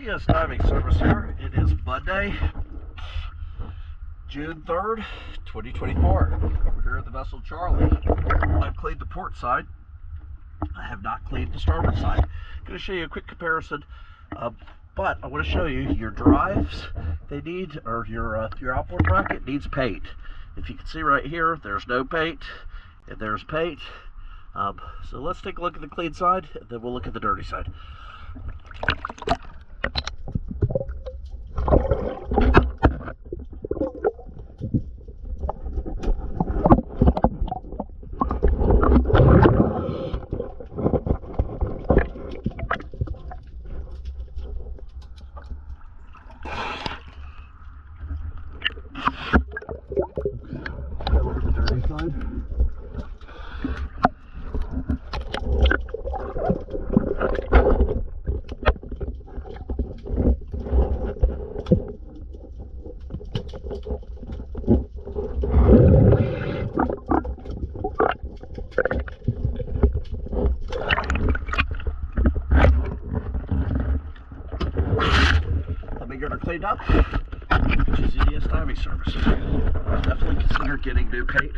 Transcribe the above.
DS diving service here. It is Monday, June 3rd, 2024. We're here at the vessel Charlie. I've cleaned the port side. I have not cleaned the starboard side. I'm going to show you a quick comparison, but I want to show you your drives. They need, or your outboard bracket needs paint. If you can see right here, there's no paint, and there's paint. So let's take a look at the clean side, and then we'll look at the dirty side. Look at the dirty side. Let me get her cleaned up. Which is EDS diving service. Definitely consider getting new paint